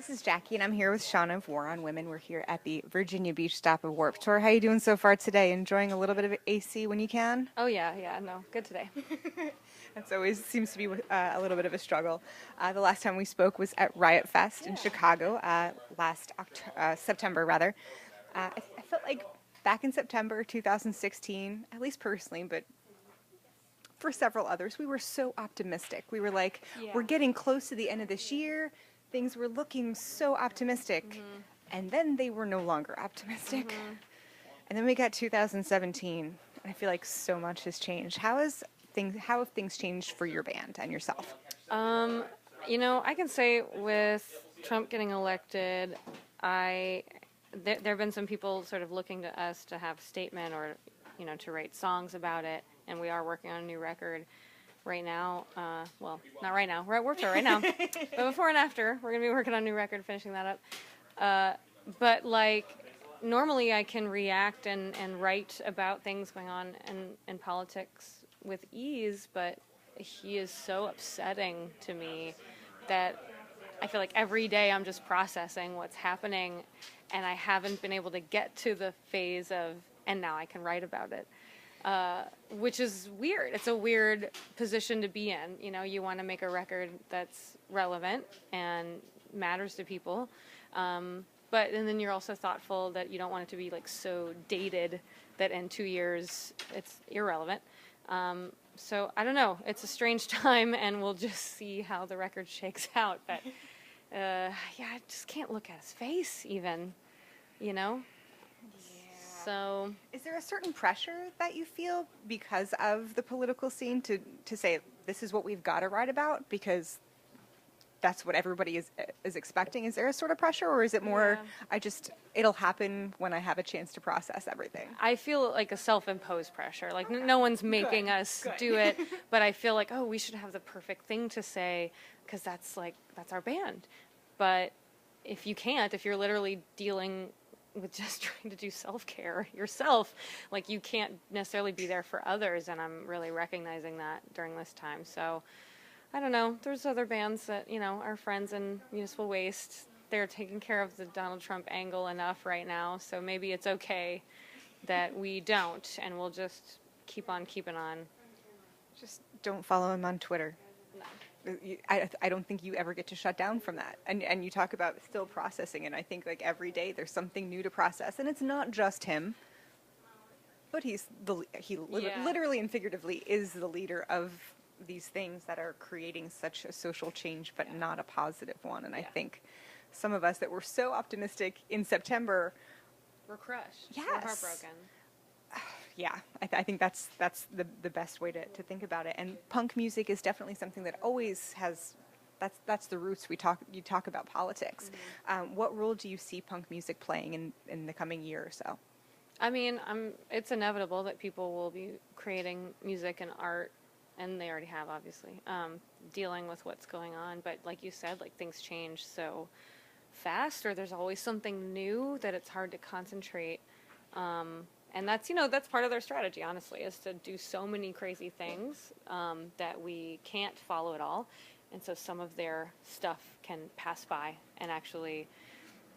This is Jackie, and I'm here with Shauna of War on Women. We're here at the Virginia Beach stop of Warped Tour. How are you doing so far today? Enjoying a little bit of AC when you can? Oh, yeah, no, good today. That's always seems to be a little bit of a struggle. The last time we spoke was at Riot Fest in Chicago last September, rather. I felt like back in September 2016, at least personally, but for several others, we were so optimistic. We were like, we're getting close to the end of this year. Things were looking so optimistic. And then they were no longer optimistic. And then we got 2017, and I feel like so much has changed. How have things changed for your band and yourself? I can say with Trump getting elected, there have been some people sort of looking to us to have a statement or, to write songs about it, and we are working on a new record right now. Well, not right now. We're at Warped Tour right now. But before and after, we're going to be working on a new record, finishing that up. But, normally I can react and write about things going on in politics with ease, but he is so upsetting to me that I feel like every day I'm just processing what's happening, and I haven't been able to get to the phase of, and now I can write about it. Which is weird. It's a weird position to be in. You want to make a record that's relevant and matters to people. And then you're also thoughtful that you don't want it to be so dated that in 2 years it's irrelevant. So I don't know. It's a strange time, and we'll just see how the record shakes out. But I just can't look at his face even, So, is there a certain pressure that you feel because of the political scene to say this is what we've got to write about because that's what everybody is expecting? Is there a sort of pressure, or is it more it'll happen when I have a chance to process everything? I feel like a self-imposed pressure. No one's making us do it, but I feel like, we should have the perfect thing to say because that's our band. But if you can't, if you're literally dealing with just trying to do self-care yourself, you can't necessarily be there for others, and I'm really recognizing that during this time. So I don't know, there's other bands that our friends in Municipal Waste, they're taking care of the Donald Trump angle enough right now, so maybe it's okay that we don't, and we'll just keep on keeping on. Just don't follow him on Twitter. I don't think you ever get to shut down from that. And you talk about still processing, and I think every day there's something new to process, and it's not just him, but he literally and figuratively is the leader of these things that are creating such a social change, but not a positive one. And I think some of us that were so optimistic in September, we're crushed. Yes. We're heartbroken. Yeah, I think that's the best way to think about it. And punk music is definitely something that always has, that's the roots you talk about politics. What role do you see punk music playing in the coming year or so? I mean, it's inevitable that people will be creating music and art, and they already have, obviously, dealing with what's going on. But like you said, things change so fast, or there's always something new that it's hard to concentrate. And that's part of their strategy, honestly, is to do so many crazy things that we can't follow it all. And so some of their stuff can pass by and actually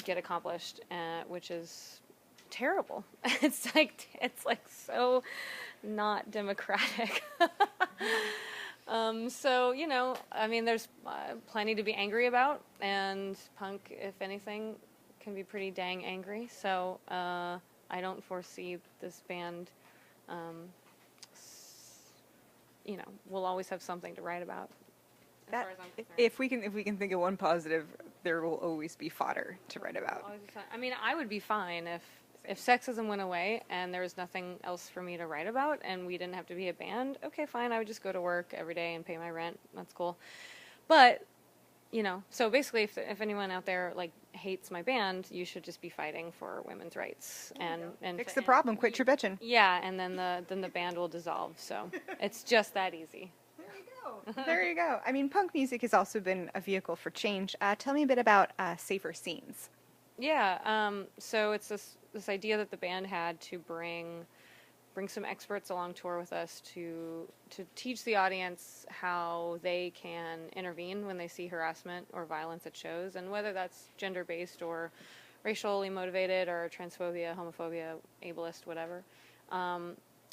get accomplished, which is terrible. It's so not democratic. There's plenty to be angry about, and punk, if anything, can be pretty dang angry. So, I don't foresee this band, we'll always have something to write about. As far as I'm concerned. If we can think of one positive, there will always be fodder to write about. I mean, I would be fine if sexism went away and there was nothing else for me to write about and we didn't have to be a band. Okay, fine. I would just go to work every day and pay my rent. That's cool. But so basically, if anyone out there hates my band, you should just be fighting for women's rights and fix the problem. Quit your bitching. Yeah, and then the band will dissolve. So it's just that easy. There you go. I mean, punk music has also been a vehicle for change. Tell me a bit about Safer Scenes. Yeah. So it's this idea that the band had to bring bring some experts along tour with us to teach the audience how they can intervene when they see harassment or violence at shows, and whether that's gender-based or racially motivated or transphobia, homophobia, ableist, whatever.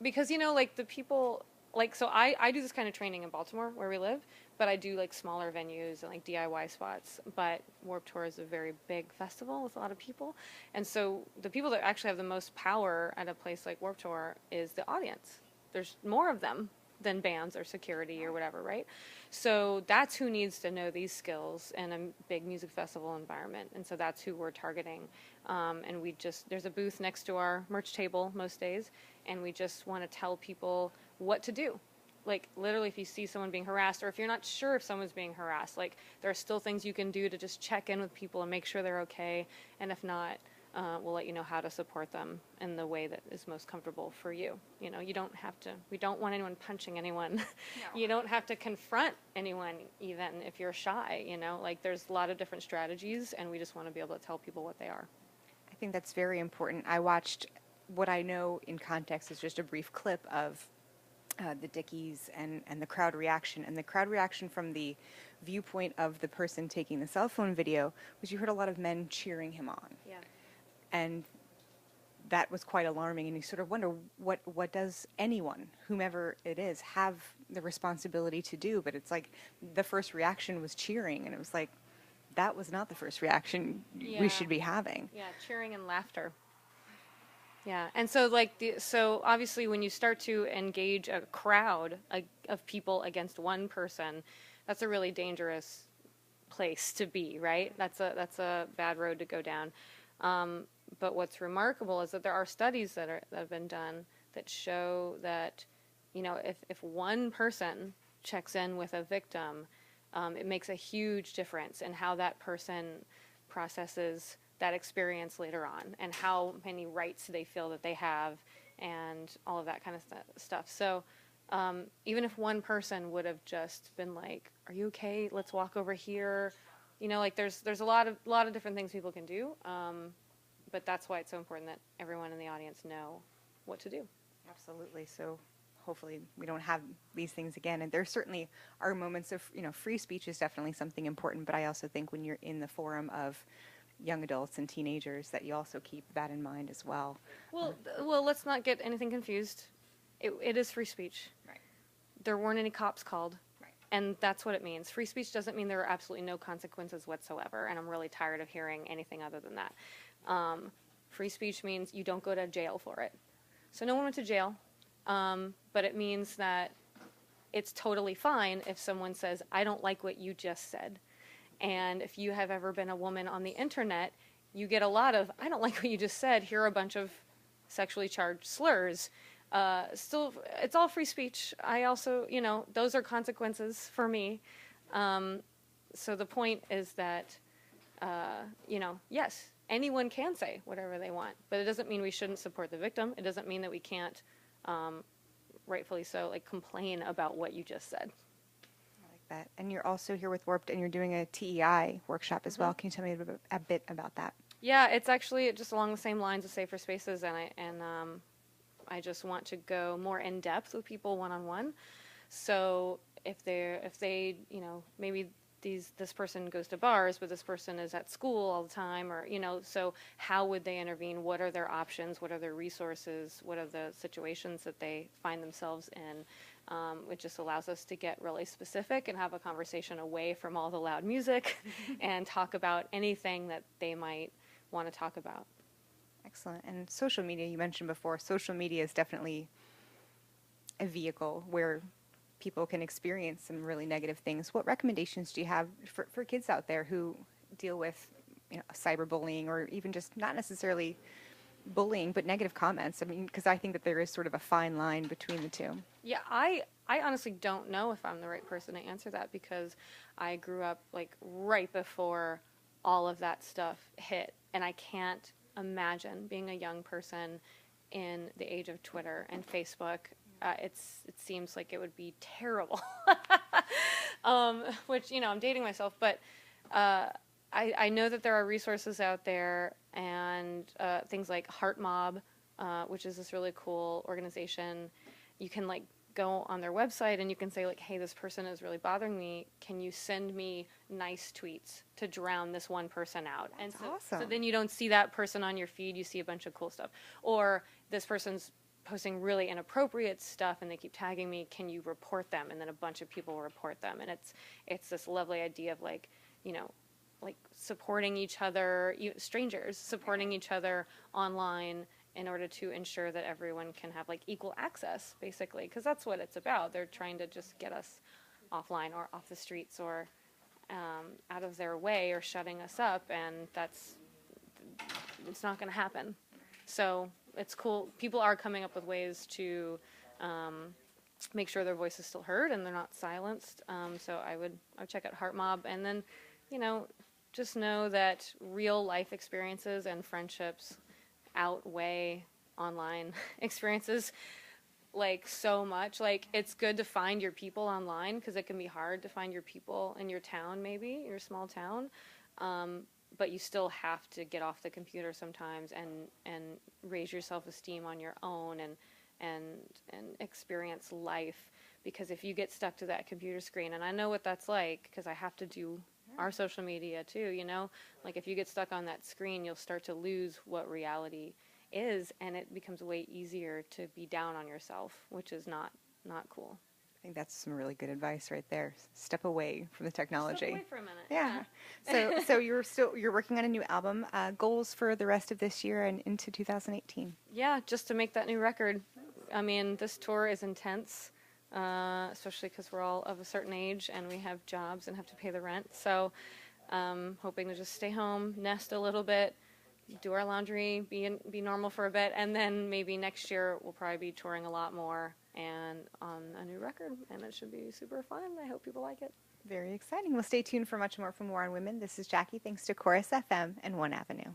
Because, you know, like the people, like, so I do this kind of training in Baltimore where we live, but I do like smaller venues and like DIY spots. But Warped Tour is a very big festival with a lot of people. And so the people that actually have the most power at a place like Warped Tour is the audience. There's more of them than bands or security or whatever, right? So that's who needs to know these skills in a big music festival environment. And so that's who we're targeting. And there's a booth next to our merch table most days, and we just want to tell people what to do. Like, literally, if you see someone being harassed, or if you're not sure if someone's being harassed, like, there are still things you can do to just check in with people and make sure they're okay. And if not, we'll let you know how to support them in the way that is most comfortable for you. You know, you don't have to, we don't want anyone punching anyone. No. You don't have to confront anyone, even if you're shy, you know, like, there's a lot of different strategies, and we just want to be able to tell people what they are. I think that's very important. I watched what I know in context is just a brief clip of the Dickies and the crowd reaction. And the crowd reaction from the viewpoint of the person taking the cell phone video was you heard a lot of men cheering him on. Yeah. And that was quite alarming. And you sort of wonder, what does anyone, whomever it is, have the responsibility to do? But it's like the first reaction was cheering. And it was like, that was not the first reaction we should be having. Yeah, cheering and laughter. Yeah, and so like so obviously when you start to engage a crowd of people against one person, that's a really dangerous place to be, right? That's a bad road to go down. But what's remarkable is that there are studies that have been done that show that, you know, if one person checks in with a victim, it makes a huge difference in how that person processes that experience later on, and how many rights they feel that they have, and all of that kind of stuff. So even if one person would have just been like, "Are you okay? Let's walk over here," you know, like there's a lot of different things people can do. But that's why it's so important that everyone in the audience know what to do. Absolutely. So hopefully we don't have these things again. And there certainly are moments of, you know, free speech is definitely something important. But I also think when you're in the forum of young adults and teenagers, that you also keep that in mind as well. Well, let's not get anything confused. It is free speech. Right. There weren't any cops called. Right. And that's what it means. Free speech doesn't mean there are absolutely no consequences whatsoever. And I'm really tired of hearing anything other than that. Free speech means you don't go to jail for it. So no one went to jail. But it means that it's totally fine if someone says, "I don't like what you just said." And if you have ever been a woman on the internet, you get a lot of, "I don't like what you just said. Here are a bunch of sexually charged slurs." Still, it's all free speech. I also, you know, those are consequences for me. So the point is that, you know, yes, anyone can say whatever they want, but it doesn't mean we shouldn't support the victim. It doesn't mean that we can't, rightfully so, like, complain about what you just said. That. And you're also here with Warped, and you're doing a TEI workshop as well. Can you tell me a bit about that? Yeah, it's actually just along the same lines of Safer Spaces, and I just want to go more in depth with people one-on-one. So if they, you know, maybe this person goes to bars, but this person is at school all the time, or, you know, so how would they intervene? What are their options? What are their resources? What are the situations that they find themselves in? It just allows us to get really specific and have a conversation away from all the loud music and talk about anything that they might want to talk about. Excellent. And social media, you mentioned before, social media is definitely a vehicle where people can experience some really negative things. What recommendations do you have for kids out there who deal with, you know, cyberbullying, or even just not necessarily bullying, but negative comments? I mean, because I think that there is sort of a fine line between the two. Yeah, I honestly don't know if I'm the right person to answer that, because I grew up like right before all of that stuff hit, and I can't imagine being a young person in the age of Twitter and Facebook. It seems like it would be terrible. Which, you know, I'm dating myself, but I know that there are resources out there, and things like Heart Mob which is this really cool organization. You can like go on their website and you can say like, hey, this person is really bothering me. Can you send me nice tweets to drown this one person out? That's and so, awesome. so then you don't see that person on your feed. You see a bunch of cool stuff. Or this person's posting really inappropriate stuff and they keep tagging me. Can you report them? And then a bunch of people will report them. And it's this lovely idea of like, you know, like supporting each other, strangers supporting each other online in order to ensure that everyone can have like equal access, basically, because that's what it's about. They're trying to just get us offline or off the streets or out of their way or shutting us up, and it's not going to happen. So it's cool. People are coming up with ways to make sure their voice is still heard and they're not silenced. So I would check out Heart Mob, and then, you know, just know that real life experiences and friendships outweigh online experiences like so much. Like, it's good to find your people online because it can be hard to find your people in your town, maybe your small town, but you still have to get off the computer sometimes and raise your self-esteem on your own and experience life, because if you get stuck to that computer screen, and I know what that's like because I have to do our social media too, you know, like if you get stuck on that screen, you'll start to lose what reality is, and it becomes way easier to be down on yourself, which is not cool. I think that's some really good advice right there. Step away from the technology. Step away for a minute. Yeah. So you're working on a new album. Goals for the rest of this year and into 2018. Yeah, just to make that new record. I mean, this tour is intense. Especially because we're all of a certain age and we have jobs and have to pay the rent. So hoping to just stay home, nest a little bit, do our laundry, be normal for a bit, and then maybe next year we'll probably be touring a lot more and on a new record, and it should be super fun. I hope people like it. Very exciting. Well, stay tuned for much more from War on Women. This is Jackie. Thanks to Chorus FM and One Avenue.